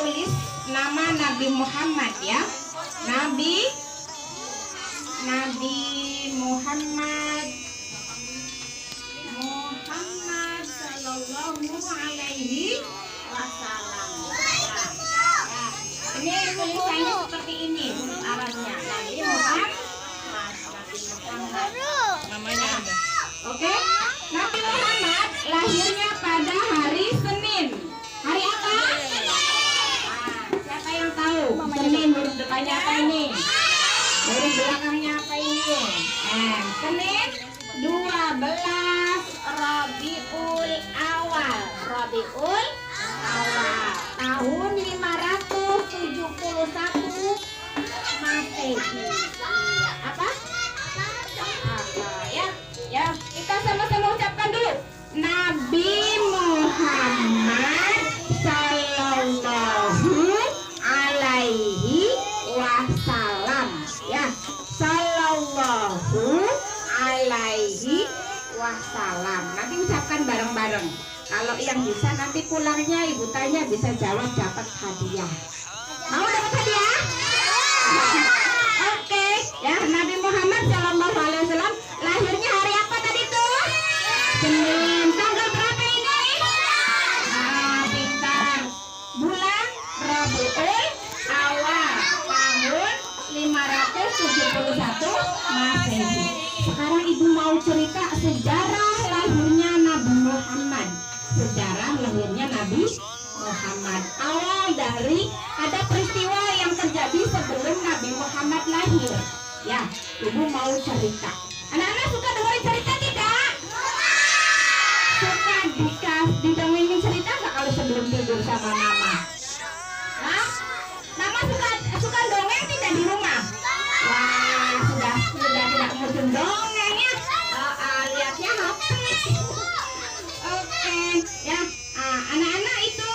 tulis nama Nabi Muhammad ya. Nabi Muhammad Sallallahu Alaihi Wasallam. Ini tulisannya seperti ini huruf Arabnya. Nabi Muhammad. Namanya ada. Oke, Nabi Muhammad lahirnya pada hari Senin. Hari apa? Siapa yang tahu? Senin huruf depannya apa ini? Huruf belakangnya apa ini? Senin 12 Rabiul Awal. Rabiul Awal tahun 571 Masehi. Apa? Ya, kita sama-sama ucapkan dulu. Nabi Muhammad Sallallahu Alaihi Wasallam. Ya, Sallallahu Alaihi Wasallam. Nanti ucapkan bareng-bareng. Kalau yang bisa nanti pulangnya ibu tanya bisa jawab dapat hadiah. Mau dapat hadiah? Oke, ya Nabi Muhammad Sallallahu Alaihi Wasallam lahirnya hari apa tadi tuh? Senin. Tanggal berapa ini? Pintar. Bulan Rabiul Awal tahun 571 Masehi. Sekarang ibu mau cerita sejarah lahirnya Nabi Muhammad. Sejarah lahirnya Nabi Muhammad. Awal dari ada peristiwa yang terjadi sebelum Nabi Muhammad lahir. Ya, ibu mau cerita. Anak-anak suka dengerin cerita tidak? Suka didongengin cerita nggak kalau sebelum tidur sama mama? Hah? Mama suka dongeng tidak di rumah? Wah, sudah tidak musim dongeng ya. Lihatnya HP. Oke, ya. Anak-anak itu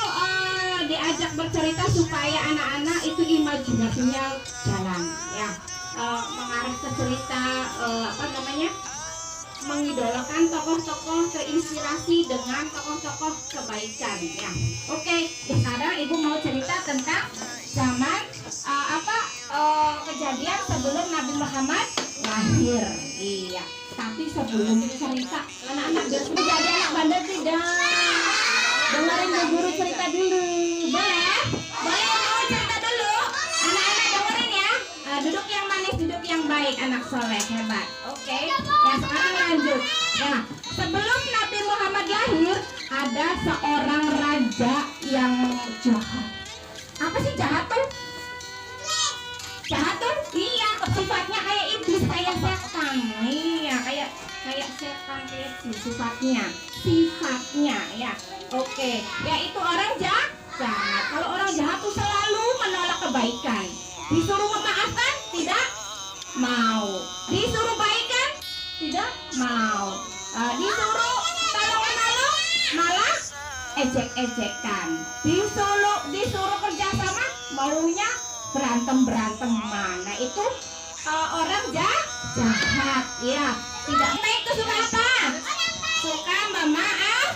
diajak bercerita supaya anak-anak itu imajinasinya jalan ya. Mengarah ke cerita mengidolakan tokoh-tokoh keinspirasi dengan tokoh-tokoh kebaikan ya. Oke, sekarang ibu mau cerita tentang zaman kejadian sebelum Nabi Muhammad lahir. Iya, tapi sebelum cerita anak-anak menjadi anak bandel tidak. Dengerin Bu Guru cerita dulu. Boleh? Boleh mau cerita dulu? Anak-anak dengerin ya. Duduk yang manis, duduk yang baik, anak soleh, hebat. Oke. Ya sekarang lanjut. Ya, sebelum Nabi Muhammad lahir ada seorang raja yang jahat. Apa sih jahat tuh? Jahat tuh? Iya, sifatnya kayak iblis, kayak setan. Iya, kayak setan kayak sifatnya ya. Oke, yaitu orang jahat. Kalau orang jahat tuh selalu menolak kebaikan. Disuruh memaafkan tidak mau, disuruh baikan tidak mau, disuruh tolong-menolong malah ejek-ejekan, disuruh kerjasama maunya berantem. Mana itu orang jahat ya. Tidak baik itu suka apa? Suka memaaf.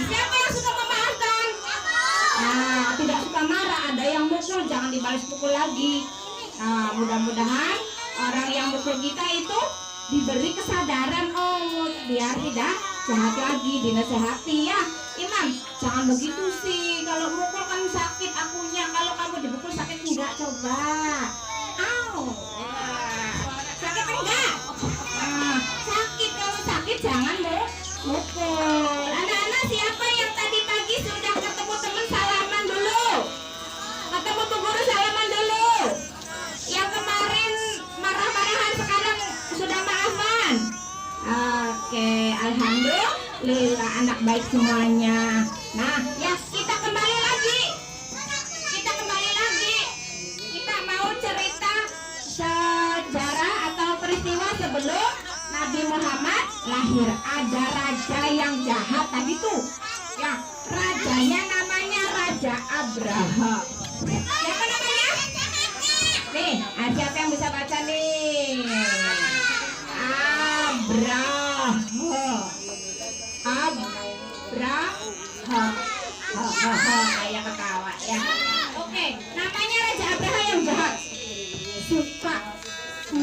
Siapa yang suka memaafkan? Tidak suka marah. Ada yang mukul, jangan dibalas pukul lagi. Mudah-mudahan orang yang mukul kita itu diberi kesadaran, biar tidak jahat lagi, dinasehati ya. Imam, jangan begitu sih. Kalau mukul kan sakit akunya. Kalau kamu dipukul sakit enggak? Coba. Sakit enggak? Sakit. Kalau sakit jangan mukul. Anak-anak siapa yang tadi pagi sudah ketemu teman salaman dulu? Ketemu Bu Guru salaman dulu. Yang kemarin marah-marahan sekarang sudah maafan. Oke, alhamdulillah anak baik semuanya. Nah, ya kita kembali lagi. Kita mau cerita sejarah atau peristiwa sebelum Nabi Muhammad lahir. Ada raja yang jahat tadi tuh. Ya, rajanya namanya Raja Abraha. Siapa namanya? Nih, siapa yang bisa baca nih? Abraha. Kayak ketawa ya.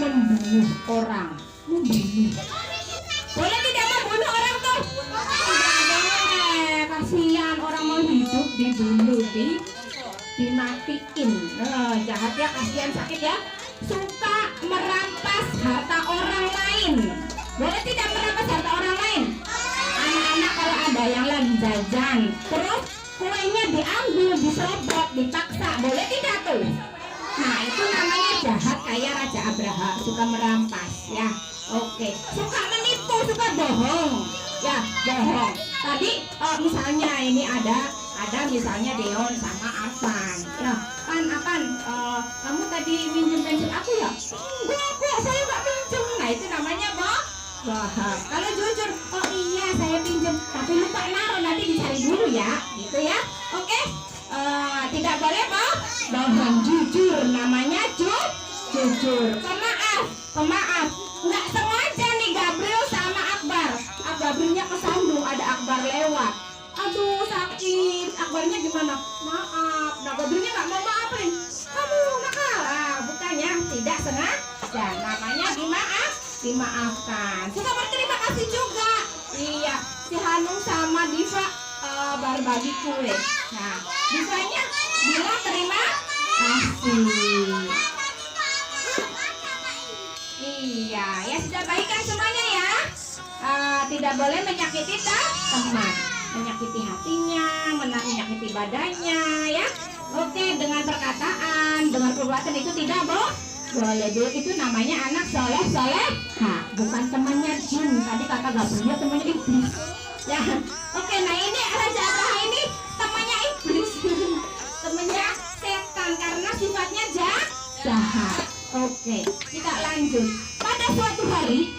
membunuh orang. Membunuh. Boleh tidak membunuh orang tuh? Tidak boleh. Kasihan orang mau hidup dibunuh, dimatiin. Jahat ya, kasihan, sakit ya. Suka merampas harta orang lain. Boleh tidak merampas harta orang lain? Anak-anak kalau ada yang lagi jajan, terus kuenya diambil, diserobot, dipaksa, boleh tidak tuh? Nah itu namanya jahat kayak Raja Abraha, suka merampas ya. Oke, suka menipu, suka bohong ya, bohong. Tadi misalnya ini ada misalnya Deon sama Arfan ya, Apan, kamu tadi minjem pensil aku ya? Enggak kok, saya nggak pinjem. Nah itu namanya bohong. Kalau jujur, oh iya saya pinjem, tapi lupa naruh, nanti dicari dulu ya, gitu ya. Oke, tidak boleh bohong, jujur, namanya jujur. Pemaaf, nggak sengaja nih Gabriel sama Akbar. Gabrielnya kesandung, ada Akbar lewat. Aduh sakit, Akbarnya gimana? Maaf. Nah Gabrielnya nggak mau maafin. Kamu nakal, bukannya tidak sengaja, namanya dimaafkan. Suka berterima kasih juga. Iya, si Hanung sama Diva berbagi kue. Nah, Divanya bilang terima kasih. Iya, ya sudah baikkan semuanya ya. Tidak boleh menyakiti teman, menyakiti hatinya, menyakiti badannya ya. Oke, dengan perkataan, dengan perbuatan itu tidak boleh. Itu namanya anak soleh. Bukan temannya jin. Tadi kata Gabriel temannya iblis ya. Oke, nah ini Raja Abraha ini temannya iblis. Temannya setan karena sifatnya jahat. Oke, kita lanjut. Pada suatu hari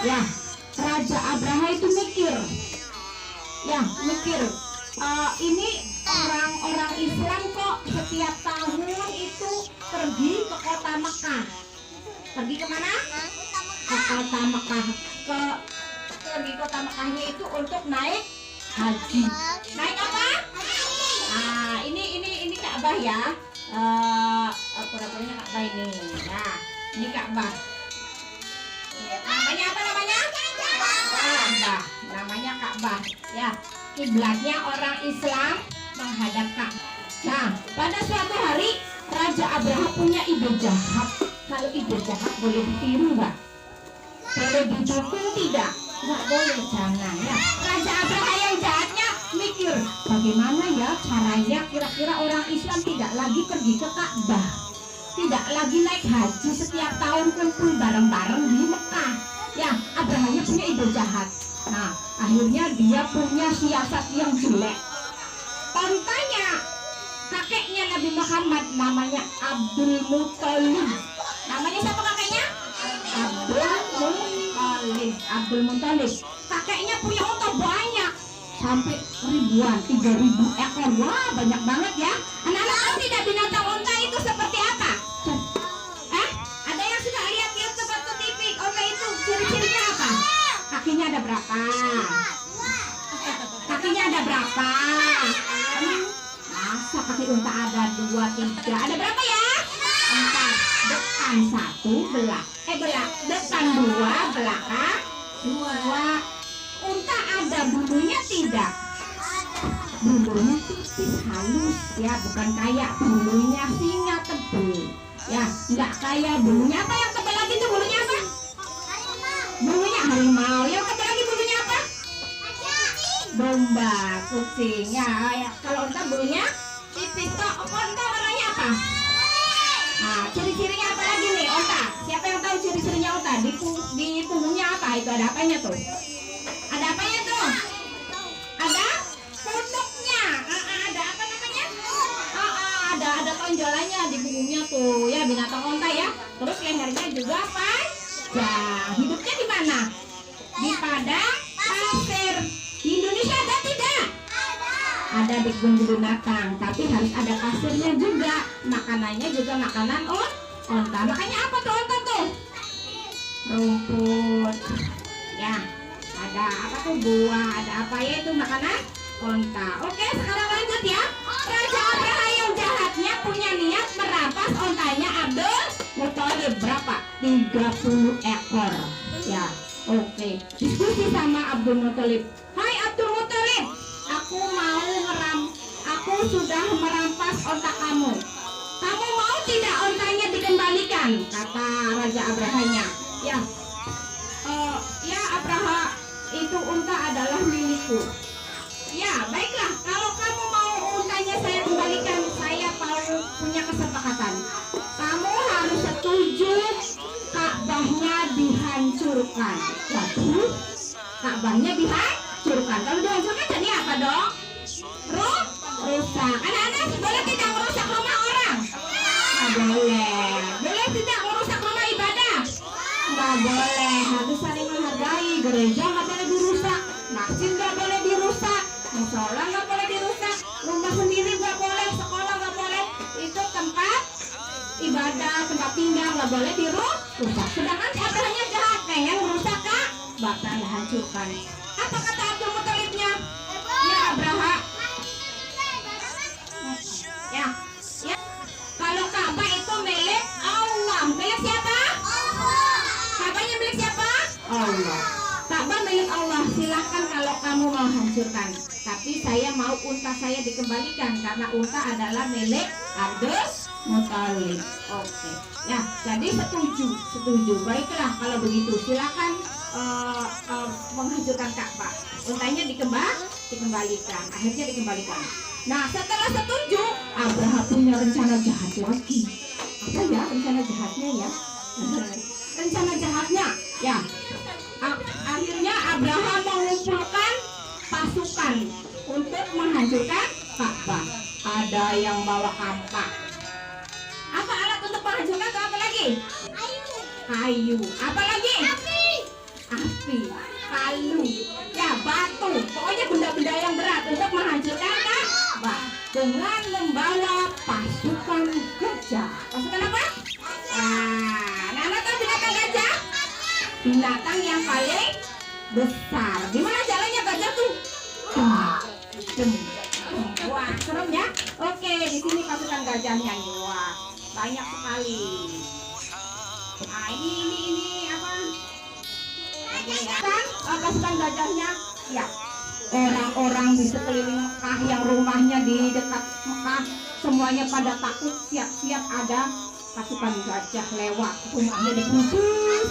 ya, Raja Abraha itu mikir. Ini orang-orang Islam kok setiap tahun itu pergi ke kota Mekah. Pergi kemana? Ke kota Mekah. Pergi kota Mekahnya itu untuk naik haji. Naik apa? Ini Ka'bah ya. Pura-puranya Ka'bah ini. Nah, ini Ka'bah. Namanya apa namanya? Ka'bah. Namanya Ka'bah. Ya, kiblatnya orang Islam menghadap Ka'bah. Nah, pada suatu hari Raja Abraha punya ide jahat. Kalau ide jahat boleh ditiru nggak? Boleh didukung tidak? Nggak boleh, jangan ya. Raja Abraha yang jahatnya mikir, bagaimana ya caranya kira-kira orang Islam tidak lagi pergi ke Ka'bah, tidak lagi naik haji setiap tahun kumpul bareng-bareng di Mekah. Ya, Abrahanya punya ide jahat. Nah, akhirnya dia punya siasat yang jelek. Tantanya kakeknya Nabi Muhammad namanya Abdul Muthalib. Namanya siapa kakeknya? Abdul Muthalib. Kakeknya punya unta banyak, sampai ribuan, 3.000 ekor. Wah, banyak banget ya. Anak-anak tahu tidak binatang unta itu seperti apa? Ada yang suka lihat YouTube atau TV? Unta itu ciri-cirinya apa? Kakinya ada berapa? Kakinya ada berapa? Masa kaki unta ada 2, 3? Ada berapa ya? 4. Depan 1, depan 2, belakang 2. Unta ada bulunya tidak? Bulunya tipis, halus ya, bukan kayak bulunya singa tebal. Ya, nggak kayak bulunya apa yang tebal lagi tuh, bulunya apa? Bulunya harimau. Yang tebal lagi bulunya apa? Domba, kucing ya. Kalau unta bulunya tipis. Kok unta warnanya apa? Nah, ciri-cirinya apa lagi nih unta? Siapa yang tahu ciri-cirinya unta? Di punggungnya apa? Itu ada apanya tuh? Ada apanya tuh? Ada punuknya. Ada apa namanya? Ada tonjolannya di punggungnya tuh ya, binatang unta ya. Terus lehernya juga panjang. Hidupnya di mana? Di padang pasir. Di Indonesia ada tidak? Ada di kebun binatang, tapi harus ada pasirnya juga. Makanannya juga makanan unta. Makanya apa tuh unta tuh? Rumput. Ya. Ada apa tuh, buah, ada apa ya, itu makanan unta. Oke, sekarang lanjut ya. Raja Abraha yang jahatnya punya niat merampas untanya Abdul Muthalib. Berapa? 30 ekor. Ya, oke. Diskusi sama Abdul Muthalib. Hai Abdul Muthalib, aku sudah merampas onta kamu. Kamu mau tidak ontanya dikembalikan? Kata Raja Abrahanya. Ya, ya Abraha, itu unta adalah milikku. Ya, baiklah. Kalau kamu mau untanya saya kembalikan, saya punya kesepakatan. Kamu harus setuju Ka'bahnya dihancurkan. Waduh, Ka'bahnya dihancurkan. Kalau dihancurkan jadi apa dong? Rusak. Anak-anak boleh tidak merusak rumah orang? Nggak boleh. Boleh tidak merusak rumah ibadah? Nggak boleh. Harus saling menghargai. Gereja nggak boleh dirusak. Masjid nggak boleh dirusak. Musola nggak boleh dirusak. Rumah sendiri nggak boleh. Sekolah nggak boleh. Itu tempat ibadah, tempat tinggal nggak boleh dirusak. Sedangkan si Abrahanya jahat, pengen merusak Kak, bakal hancurkan. Apa kata Abdul Muthalibnya? Ya Abraha, ya, kalau Ka'bah itu milik Allah. Milik siapa? Ka'bahnya milik siapa? Allah. Ka'bah milik Allah. Silahkan kalau kamu mau hancurkan. Tapi saya mau unta saya dikembalikan karena unta adalah milik Abdul Muthalib. Oke. Ya, jadi setuju. Baiklah kalau begitu. Silakan menghancurkan Ka'bah. Untanya dikembalikan. Akhirnya dikembalikan. Nah, setelah setuju, Abraha punya rencana jahat lagi. Apa ya rencana jahatnya ya? Rencana jahatnya, ya. Akhirnya Abraha mengumpulkan pasukan untuk menghancurkan Ka'bah. Ada yang bawa kampak. Apa alat untuk menghancurkan itu apa lagi? Kayu. Apa lagi? Api. Palu. Ya, batu. Pokoknya benda-benda yang berat untuk menghancurkan Ka'bah. Dengan membawa pasukan gajah. Pasukan apa? Nana tahu binatang gajah? Binatang yang paling besar. Gimana jalannya gajah tuh? Wah, serem ya. Oke, di sini pasukan gajahnya. Wah, banyak sekali. Nah, ini apa? Kan pasukan gajahnya. Ya. Orang-orang di sekeliling Mekah yang rumahnya di dekat Mekah semuanya pada takut, siap-siap ada pasukan gajah lewat. Rumahnya dikunci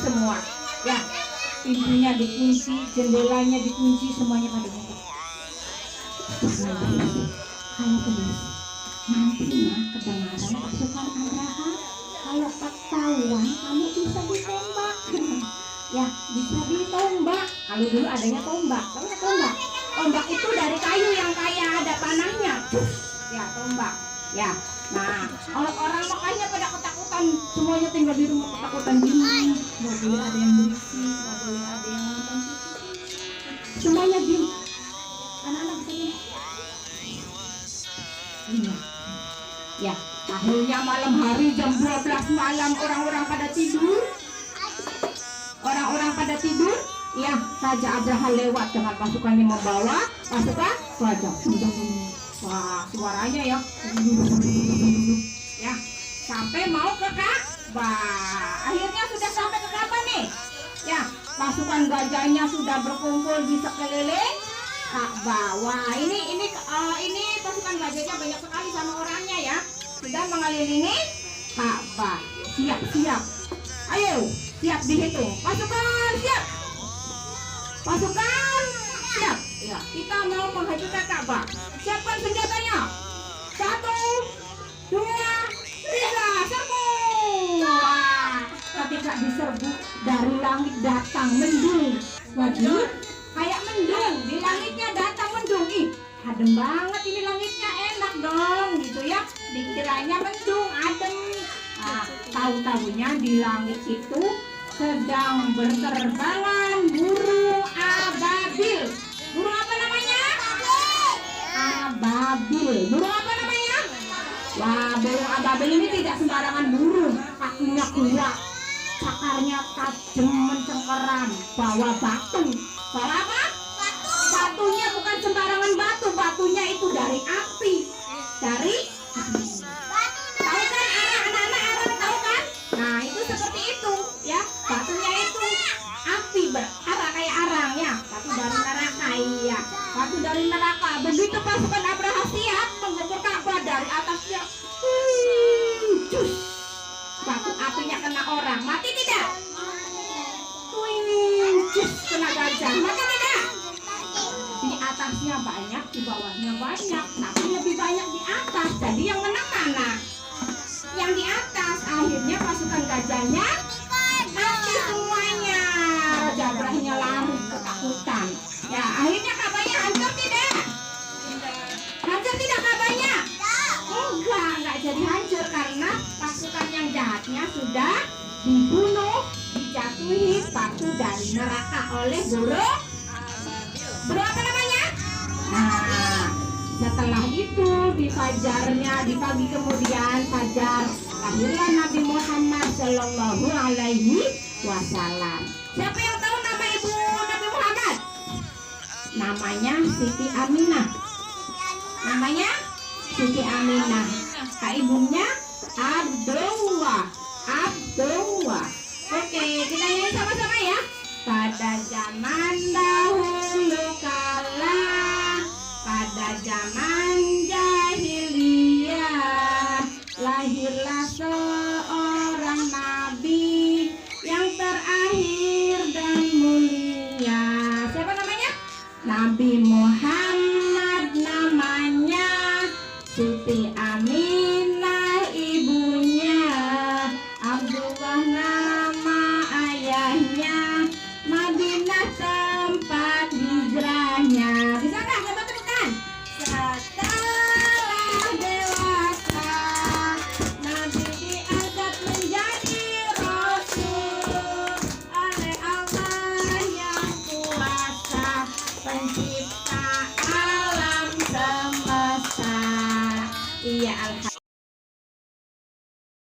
semua. Ya, pintunya dikunci, jendelanya dikunci, semuanya pada takut. Kalau tulis nantinya kedengaran pasukan Abraha, kalau ketahuan kamu bisa ditembak. Ya, bisa ditombak. Kalau dulu adanya tombak. Tahu nggak tombak? Tombak itu dari kayu yang kayak ada panahnya. Ya, tombak. Ya. Nah, orang makanya pada ketakutan, semuanya tinggal di rumah ketakutan gini. Nggak boleh ada yang berisik, nggak boleh ada yang nonton TV. Semuanya gini. Anak-anak bisa gini. Iya. Ya, akhirnya malam hari jam 12 malam orang-orang pada tidur. Orang-orang pada tidur. Ya, Raja Abraha lewat dengan pasukannya membawa pasukan gajah. Wah, suaranya ya. Ya, sampai mau ke Ka'bah. Akhirnya sudah sampai ke Ka'bah nih. Ya, pasukan gajahnya sudah berkumpul di sekeliling Ka'bah. Wah, ini pasukan gajahnya banyak sekali sama orangnya ya. Sudah mengelilingi Ka'bah. Siap. Ayo, siap dihitung. Pasukan siap. Pasukan siap. Ya, kita mau menghancurkan Ka'bah. Siapkan senjatanya. 1, 2, 3, serbu. Wah, ketika diserbu dari langit datang mendung. Waduh, kayak mendung. Di langitnya datang mendung. Ih, adem banget ini langitnya, enak dong gitu ya. Dikiranya mendung, adem. Nah, tahu-tahunya di langit itu sedang berterbangan burung ababil. Burung apa namanya? Ababil. Burung apa namanya? Wah, burung ababil ini tidak sembarangan burung. Kakinya kuat, cakarnya tajam mencengkeram, bawa batu. Bawa apa? Batunya bukan sembarangan batu, batunya itu dari api. Dari tahu kan anak-anak tahu kan? Nah, itu seperti itu. neraka. Begitu pasukan Abraha siap menggempur Ka'bah dari atasnya, cus, batu apinya kena orang, mati tidak? Cus, kena gajah, mati tidak? Di atasnya banyak, di bawahnya banyak, tapi lebih banyak di atas. Jadi yang menang mana? Yang di atas. Akhirnya pasukan gajahnya mati semuanya. Raja Abrahanya lari ketakutan. Ya, akhirnya Ka'bahnya hancur tidak? Hancur tidak Ka'bahnya? Enggak jadi hancur karena pasukan yang jahatnya sudah dibunuh, dijatuhi batu dari neraka oleh guru apa namanya? Nah, setelah itu di fajarnya, di pagi kemudian fajar, lahirlah Nabi Muhammad Shallallahu Alaihi Wasallam. Siapa yang tahu nama ibu Nabi Muhammad? Namanya Siti Aminah. Namanya Siti Aminah. Kak ibunya Abdullah. Oke, kita nyanyi sama-sama ya. Pada zaman dahulu kala, pada zaman jahiliyah, lahirlah seorang nabi yang terakhir dan mulia. Siapa namanya? Nabi Muhammad namanya, Siti Aminah ibunya, Abdullah nama ayahnya, Madinah tempat hijrahnya. Bisa nggak kita temukan? Setelah dewasa, Nabi diangkat menjadi Rasul oleh Allah yang kuasa, pencipta alam semesta. Iya, alhamdulillah.